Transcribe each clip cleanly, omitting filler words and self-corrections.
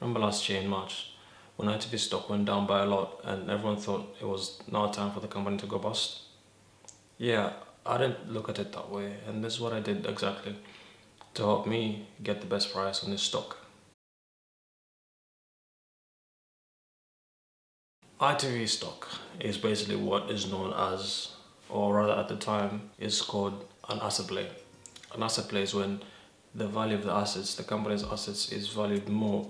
Remember last year in March when ITV stock went down by a lot and everyone thought it was now time for the company to go bust? Yeah, I didn't look at it that way, and this is what I did exactly to help me get the best price on this stock. ITV stock is basically what is known as, or rather at the time, is called an asset play. An asset play is when the value of the assets, the company's assets, is valued more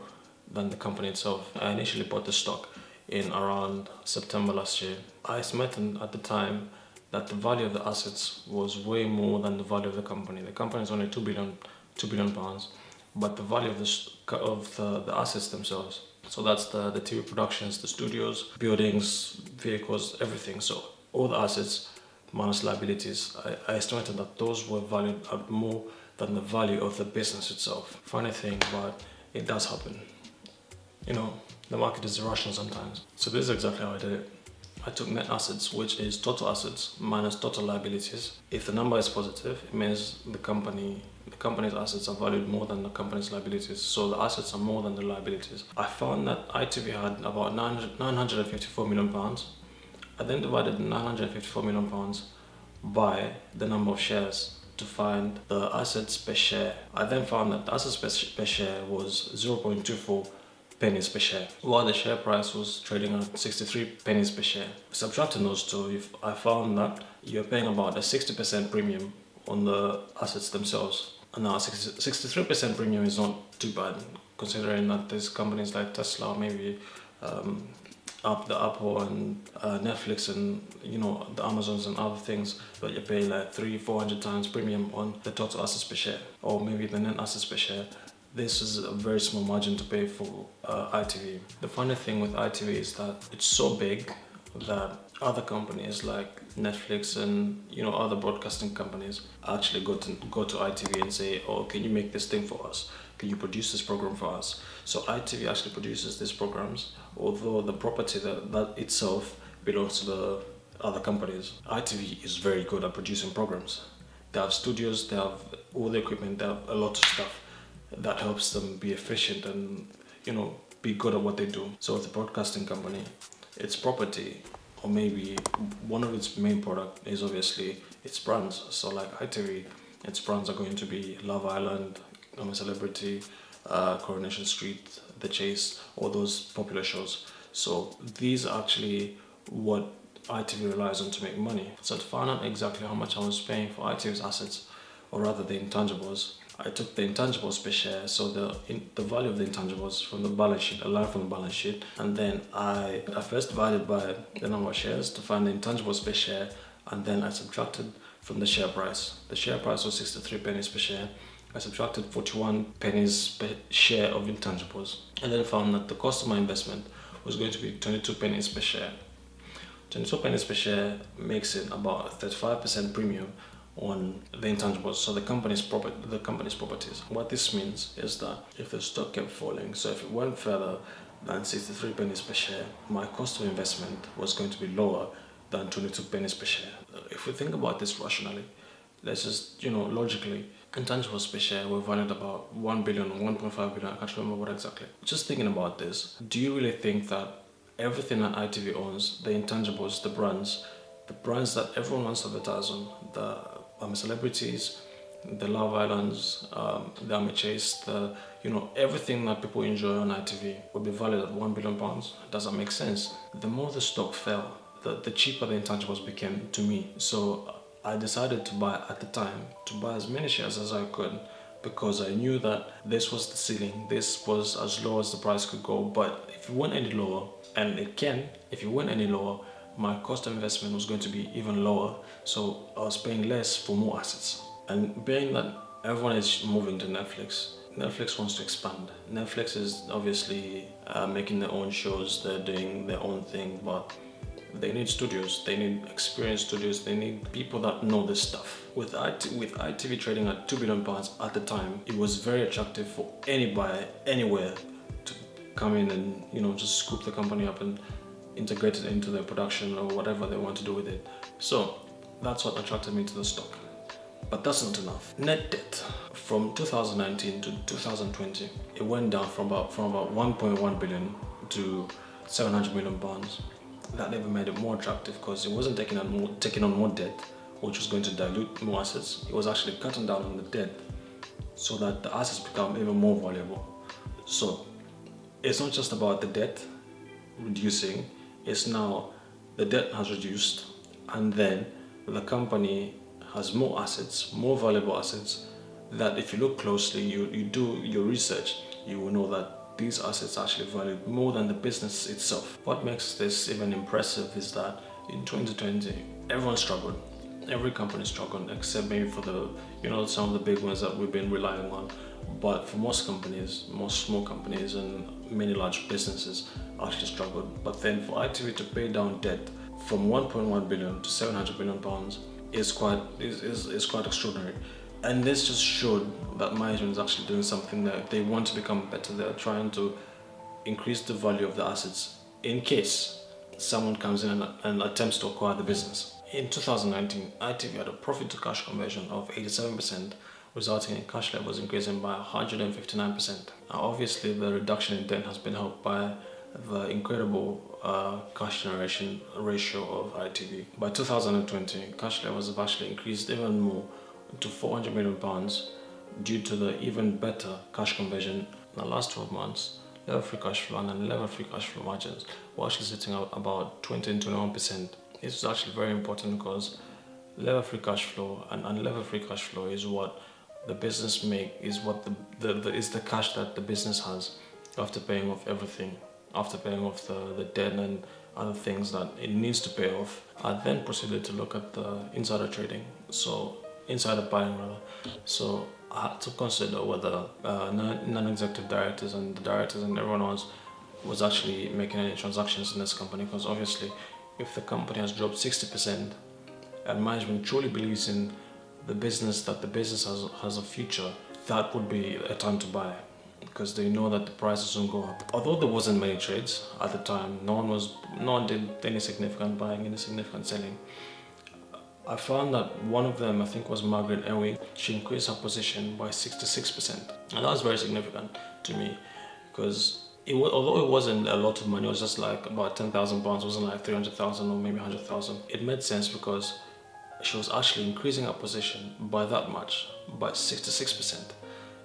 than the company itself. I initially bought the stock in around September last year. I estimated at the time that the value of the assets was way more than the value of the company. The company is only 2 billion pounds, but the value of the assets themselves. So that's the TV productions, the studios, buildings, vehicles, everything. So all the assets minus liabilities. I estimated that those were valued at more than the value of the business itself. Funny thing, but it does happen. You know, the market is irrational sometimes. So this is exactly how I did it. I took net assets, which is total assets minus total liabilities. If the number is positive, it means the company's assets are valued more than the company's liabilities. So the assets are more than the liabilities. I found that ITV had about 954 million pounds. I then divided the 954 million pounds by the number of shares to find the assets per share. I then found that the assets per share was 0.24 pennies per share, while the share price was trading at 63 pennies per share. Subtracting those two, I found that you're paying about a 60% premium on the assets themselves. And now 63% premium is not too bad, considering that there's companies like Tesla, maybe the Apple and Netflix and the Amazons and other things, but you're paying like 300-400 times premium on the total assets per share, or maybe the net assets per share. This is a very small margin to pay for ITV. The funny thing with ITV is that it's so big that other companies like Netflix and other broadcasting companies actually go to ITV and say, oh, can you make this thing for us? Can you produce this program for us? So ITV actually produces these programs, although the property that itself belongs to the other companies. ITV is very good at producing programs. They have studios, they have all the equipment, they have a lot of stuff that helps them be efficient and be good at what they do. So with the broadcasting company, its property, or maybe one of its main product, is obviously its brands. So like ITV, its brands are going to be Love Island, I'm a Celebrity, Coronation Street, The Chase, all those popular shows. So these are actually what ITV relies on to make money. So to find out exactly how much I was paying for ITV's assets, or rather the intangibles, I took the intangibles per share, so the value of the intangibles from the balance sheet, a line from the balance sheet, and then I first divided by the number of shares to find the intangibles per share, and then I subtracted from the share price. The share price was 63 pennies per share. I subtracted 41 pennies per share of intangibles, and then found that the cost of my investment was going to be 22 pennies per share. 22 pennies per share makes it about a 35% premium on the intangibles, so the company's properties. What this means is that if the stock kept falling, so if it went further than 63 pennies per share, my cost of investment was going to be lower than 22 pennies per share. If we think about this rationally, let's just, logically, intangibles per share were valued about 1 billion or 1.5 billion, I can't remember what exactly. Just thinking about this, do you really think that everything that ITV owns, the intangibles, the brands that everyone wants to advertise on, the celebrities, the Love Islands, the I'm a Chase, everything that people enjoy on ITV would be valued at £1 billion? Does that make sense? The more the stock fell, the cheaper the intangibles became to me. So I decided to buy as many shares as I could, because I knew that this was the ceiling, this was as low as the price could go. But if it went any lower, and if it went any lower, my cost of investment was going to be even lower, so I was paying less for more assets. And being that everyone is moving to Netflix wants to expand. Netflix is obviously making their own shows, they're doing their own thing, but they need studios, they need experienced studios, they need people that know this stuff. With ITV trading at £2 billion at the time, it was very attractive for any buyer, anywhere, to come in and just scoop the company up and integrate it into their production or whatever they want to do with it. So that's what attracted me to the stock. But that's not enough. Net debt from 2019 to 2020, it went down from about 1.1 billion to 700 million pounds. That never made it more attractive because it wasn't taking on more debt, which was going to dilute more assets. It was actually cutting down on the debt so that the assets become even more valuable. So it's not just about the debt reducing, it's now the debt has reduced and then the company has more assets, more valuable assets, that if you look closely, you do your research, you will know that these assets are actually valued more than the business itself. What makes this even impressive is that in 2020, everyone struggled. Every company struggled except maybe for some of the big ones that we've been relying on. But for most companies, most small companies and many large businesses actually struggled. But then for ITV to pay down debt from 1.1 billion to 700 million pounds is quite extraordinary. And this just showed that management is actually doing something, that they want to become better. They're trying to increase the value of the assets in case someone comes in and attempts to acquire the business. In 2019, ITV had a profit to cash conversion of 87%, resulting in cash levels increasing by 159%. Now, obviously, the reduction in debt has been helped by the incredible cash generation ratio of ITV. By 2020, cash levels have actually increased even more to 400 million pounds due to the even better cash conversion. In the last 12 months, level free cash flow and unlevered free cash flow margins were actually sitting at about 20 and 21%. This is actually very important because level free cash flow and unlevered free cash flow is what the business is the cash that the business has after paying off everything, after paying off the debt and other things that it needs to pay off. I then proceeded to look at the insider trading, insider buying rather. So I had to consider whether non-executive directors and the directors and everyone else was actually making any transactions in this company, because obviously if the company has dropped 60% and management truly believes in the business, that the business has a future, that would be a time to buy, because they know that the prices won't go up. Although there wasn't many trades at the time, no one did any significant buying, any significant selling. I found that one of them, I think, was Margaret Elwing. She increased her position by 66%, and that was very significant to me, because although it wasn't a lot of money, it was just like about 10,000 pounds, it wasn't like 300,000 or maybe 100,000. It made sense because she was actually increasing her position by that much, by 66%.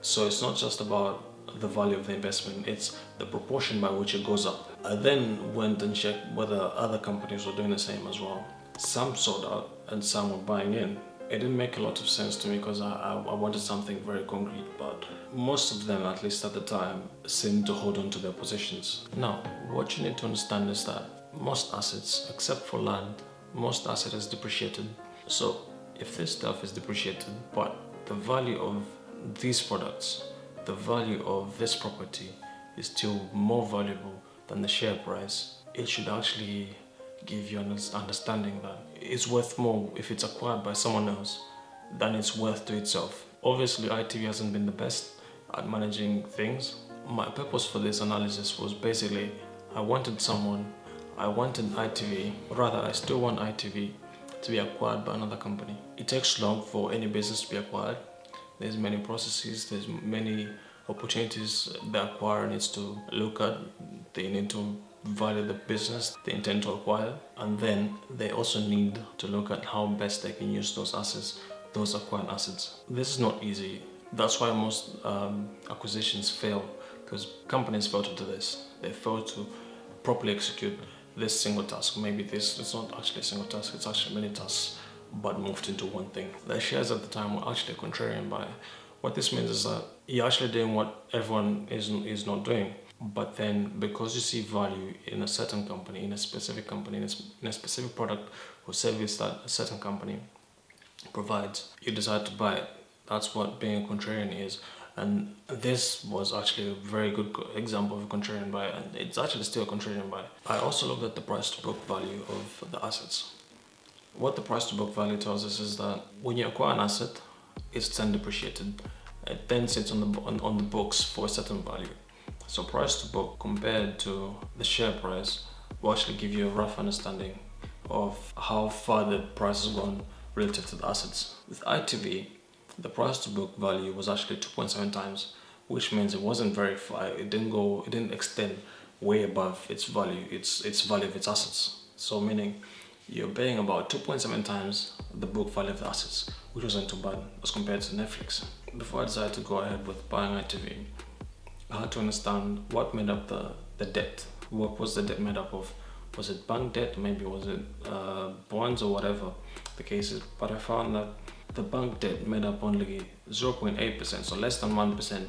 So it's not just about the value of the investment, it's the proportion by which it goes up. I then went and checked whether other companies were doing the same as well. Some sold out and some were buying in. It didn't make a lot of sense to me because I wanted something very concrete, but most of them, at least at the time, seemed to hold on to their positions. Now, what you need to understand is that most assets, except for land, most asset is depreciated. So if this stuff is depreciated, but the value of these products, the value of this property is still more valuable than the share price, it should actually give you an understanding that it's worth more if it's acquired by someone else than it's worth to itself. Obviously, ITV hasn't been the best at managing things. My purpose for this analysis was basically I wanted ITV, rather I still want ITV to be acquired by another company. It takes long for any business to be acquired. There's many processes, there's many opportunities the acquirer needs to look at. They need to value the business they intend to acquire, and then they also need to look at how best they can use those assets, those acquired assets. This is not easy. That's why most acquisitions fail, because companies fail to do this. They fail to properly execute this single task. Maybe it's not actually a single task, it's actually many tasks, but moved into one thing. The shares at the time were actually a contrarian buy. What this means is that you're actually doing what everyone is not doing. But then, because you see value in a certain company, in a specific company, in a specific product or service that a certain company provides, you decide to buy it. That's what being a contrarian is. And this was actually a very good example of a contrarian buy, and it's actually still a contrarian buy. I also looked at the price to book value of the assets. What the price to book value tells us is that when you acquire an asset, it's then depreciated. It then sits on the books for a certain value. So price to book compared to the share price will actually give you a rough understanding of how far the price has gone relative to the assets. With ITV, the price to book value was actually 2.7 times, which means it wasn't very far. It didn't extend way above its value, its value of its assets. So meaning you're paying about 2.7 times the book value of the assets, which wasn't too bad as compared to Netflix. Before I decided to go ahead with buying ITV, I had to understand what made up the debt. What was the debt made up of? Was it bank debt? Maybe was it bonds or whatever the case is? But I found that the bank debt made up only 0.8%, so less than 1%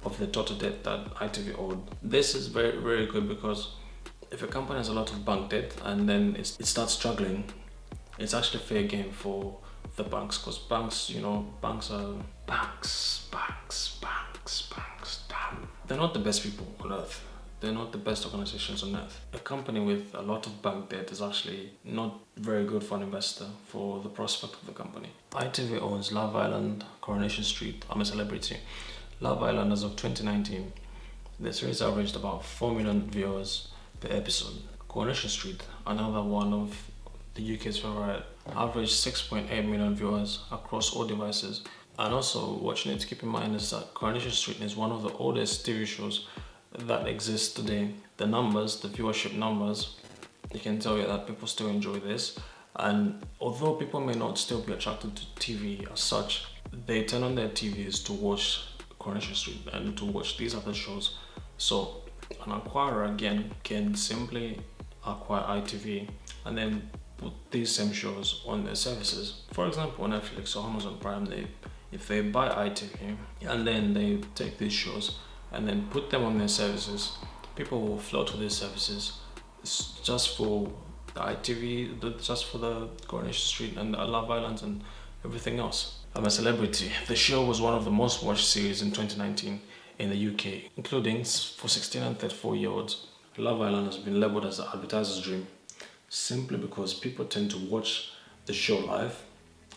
of the total debt that ITV owed. This is very, very good because if a company has a lot of bank debt and then it starts struggling, it's actually fair game for the banks, because banks, banks are banks. Damn, they're not the best people on earth. They're not the best organizations on earth. A company with a lot of bank debt is actually not very good for an investor, for the prospect of the company. ITV owns Love Island, Coronation Street, I'm a Celebrity. Love Island, as of 2019, the series averaged about 4 million viewers per episode. Coronation Street, another one of the UK's favorite, averaged 6.8 million viewers across all devices. And also, what you need to keep in mind is that Coronation Street is one of the oldest TV shows that exists today. The viewership numbers, you can tell you that people still enjoy this. And although people may not still be attracted to TV as such, they turn on their TVs to watch Coronation Street and to watch these other shows. So an acquirer again can simply acquire ITV and then put these same shows on their services. For example, Netflix or Amazon Prime, if they buy ITV and then they take these shows and then put them on their services, people will flock to these services just for the ITV, just for the Coronation Street and the Love Island and everything else. I'm a Celebrity. The show was one of the most watched series in 2019 in the UK, including for 16 and 34-year-olds. Love Island has been labelled as the advertiser's dream, simply because people tend to watch the show live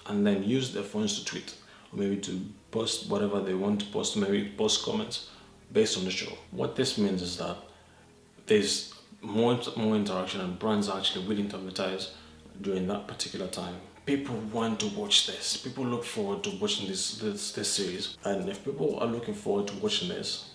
and then use their phones to tweet, or maybe to post whatever they want to post, maybe post comments based on the show. What this means is that there's more interaction and brands are actually willing to advertise during that particular time. People want to watch this. People look forward to watching this series. And if people are looking forward to watching this,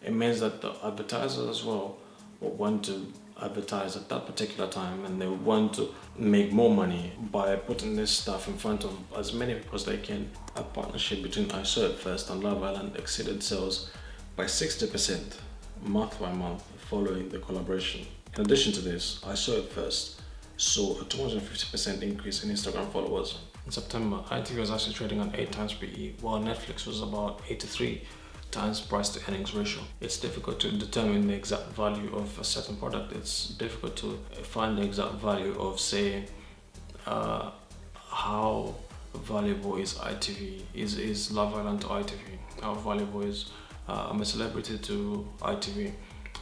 it means that the advertisers as well will want to advertise at that particular time, and they want to make more money by putting this stuff in front of as many people as they can. A partnership between I Saw It First and Love Island exceeded sales by 60% month by month following the collaboration. In addition to this, I Saw It First saw a 250% increase in Instagram followers. In September, ITV was actually trading on 8 times PE, while Netflix was about 83 times price to earnings ratio. It's difficult to determine the exact value of a certain product. It's difficult to find the exact value of, say, how valuable is ITV, is Love Island to ITV, how valuable is I'm a Celebrity to ITV.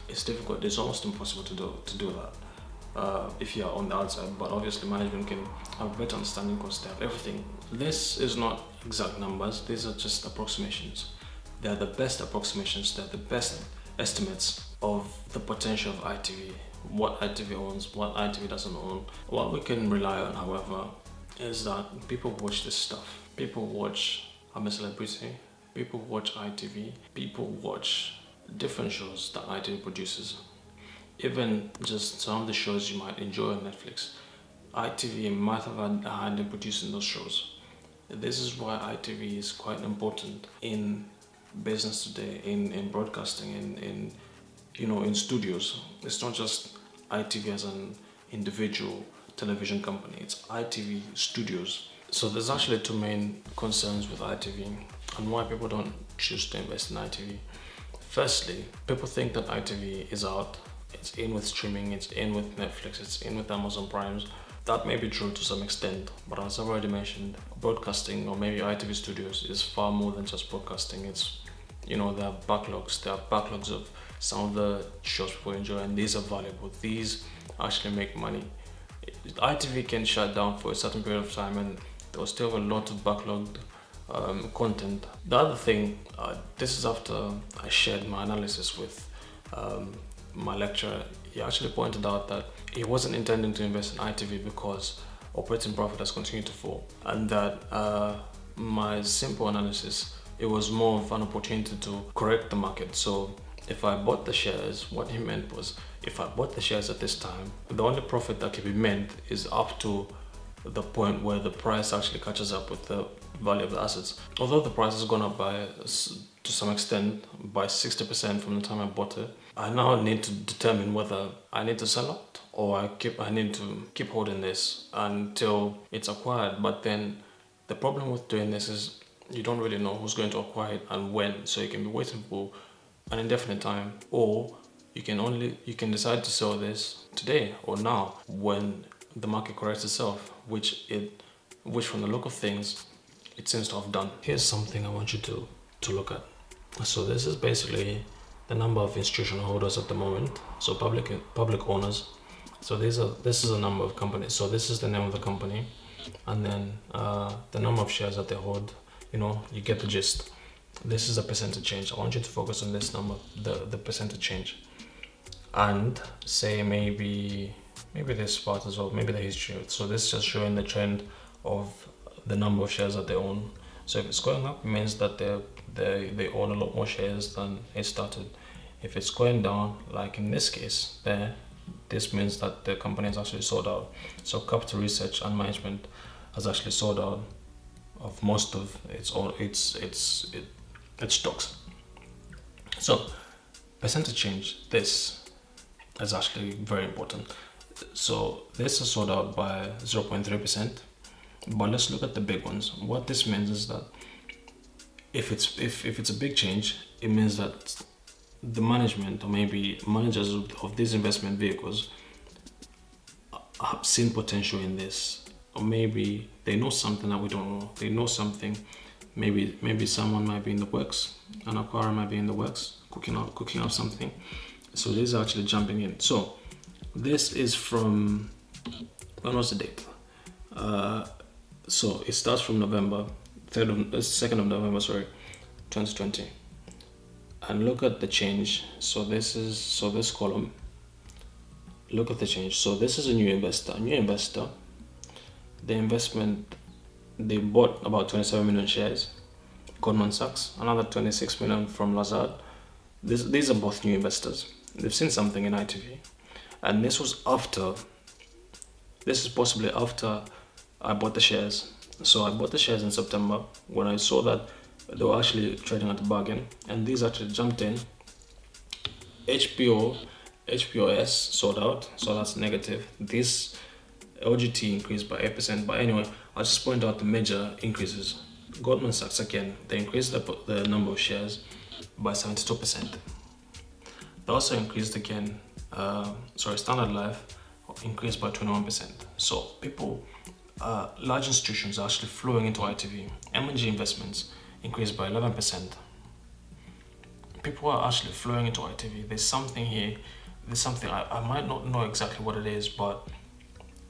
It's difficult. It's almost impossible to do that if you're on the outside, but obviously management can have a better understanding because they have everything. This is not exact numbers, these are just approximations. They are the best approximations, they're the best estimates of the potential of ITV, what ITV owns, what ITV doesn't own. What we can rely on, however, is that people watch this stuff. People watch I'm a Celebrity, people watch ITV, people watch different shows that ITV produces. Even just some of the shows you might enjoy on Netflix, ITV might have had a hand in producing those shows. This is why ITV is quite important in business today, in broadcasting, in studios. It's not just ITV as an individual television company, it's ITV studios. So there's actually two main concerns with ITV and why people don't choose to invest in ITV. Firstly, people think that ITV is out. It's in with streaming, it's in with Netflix, it's in with Amazon Primes. That may be true to some extent, but as I've already mentioned, broadcasting or maybe ITV studios is far more than just broadcasting. It's, there are backlogs of some of the shows people enjoy, and these are valuable. These actually make money. ITV can shut down for a certain period of time and there will still have a lot of backlogged content. The other thing, this is after I shared my analysis with my lecturer. He actually pointed out that he wasn't intending to invest in ITV because operating profit has continued to fall, and that my simple analysis, it was more of an opportunity to correct the market. So if I bought the shares, what he meant was, if I bought the shares at this time, the only profit that can be made is up to the point where the price actually catches up with the value of the assets. Although the price has gone up to some extent by 60% from the time I bought it, I now need to determine whether I need to sell out or I need to keep holding this until it's acquired. But then the problem with doing this is you don't really know who's going to acquire it and when, so you can be waiting for an indefinite time, or you can decide to sell this today or now when the market corrects itself, which from the look of things it seems to have done. Here's something I want you to look at. So this is basically the number of institutional holders at the moment, so public owners. So this is a number of companies. So this is the name of the company, and then the number of shares that they hold. You get the gist. This is a percentage change. I want you to focus on this number, the percentage change, and say maybe this part as well, maybe the history. So this is just showing the trend of the number of shares that they own. So if it's going up, it means that they own a lot more shares than it started. If it's going down, like in this case there, this means that the company is actually sold out. So Capital Research and Management has actually sold out of most of its stocks. So percentage change, this is actually very important. So this is sold out by 0.3%, but let's look at the big ones. What this means is that if it's a big change, it means that the management, or maybe managers of these investment vehicles, have seen potential in this, or maybe they know something that we don't know. They know something. Maybe someone might be in the works, an acquirer might be in the works, cooking up something. So this is actually jumping in. So this is from, when was the date? So it starts from November 2nd of November, 2020. And look at the change. So this column, look at the change. So this is a new investor. The investment, they bought about 27 million shares. Goldman Sachs, another 26 million from Lazard. These are both new investors. They've seen something in ITV. And this is possibly after I bought the shares. So I bought the shares in September when I saw that they were actually trading at a bargain, and these actually jumped in. HPOS sold out, so that's negative. This LGT increased by 8%, but anyway, I'll just point out the major increases. Goldman Sachs, again, they increased the number of shares by 72%. They also increased again, Standard Life increased by 21%. So people, large institutions are actually flowing into ITV. M&G Investments increased by 11%. People are actually flowing into ITV. There's something here. There's something, I might not know exactly what it is, but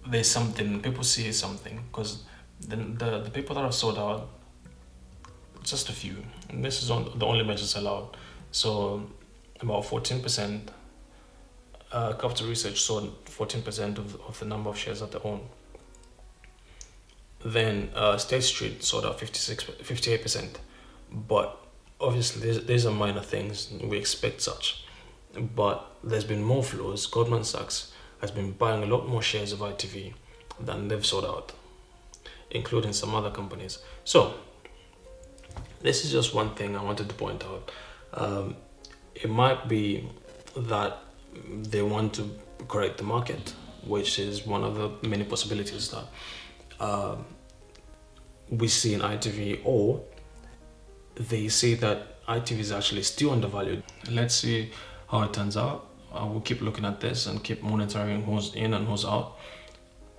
there's something. People see something, because the people that have sold out, just a few. And this is the only major sellout. So about 14%. Capital Research sold 14% of the number of shares that they own. Then State Street sold out 58%. But obviously these are minor things. We expect such. But there's been more flows. Goldman Sachs has been buying a lot more shares of ITV than they've sold out, including some other companies. So this is just one thing I wanted to point out. It might be that they want to correct the market, which is one of the many possibilities that we see in ITV, or they see that ITV is actually still undervalued. Let's see how it turns out. I will keep looking at this and keep monitoring who's in and who's out.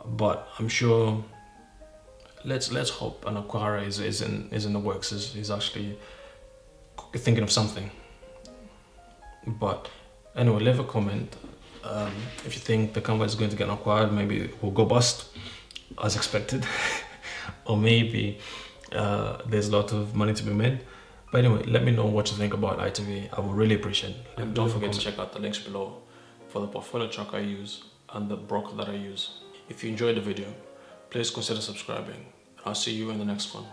But I'm sure, let's hope an acquirer is in the works, is actually thinking of something. But anyway, leave a comment if you think the company is going to get acquired. Maybe it will go bust as expected, or maybe there's a lot of money to be made. But anyway, let me know what you think about ITV. I would really appreciate it. And don't forget to check out the links below for the portfolio tracker I use and the broker that I use. If you enjoyed the video, please consider subscribing. I'll see you in the next one.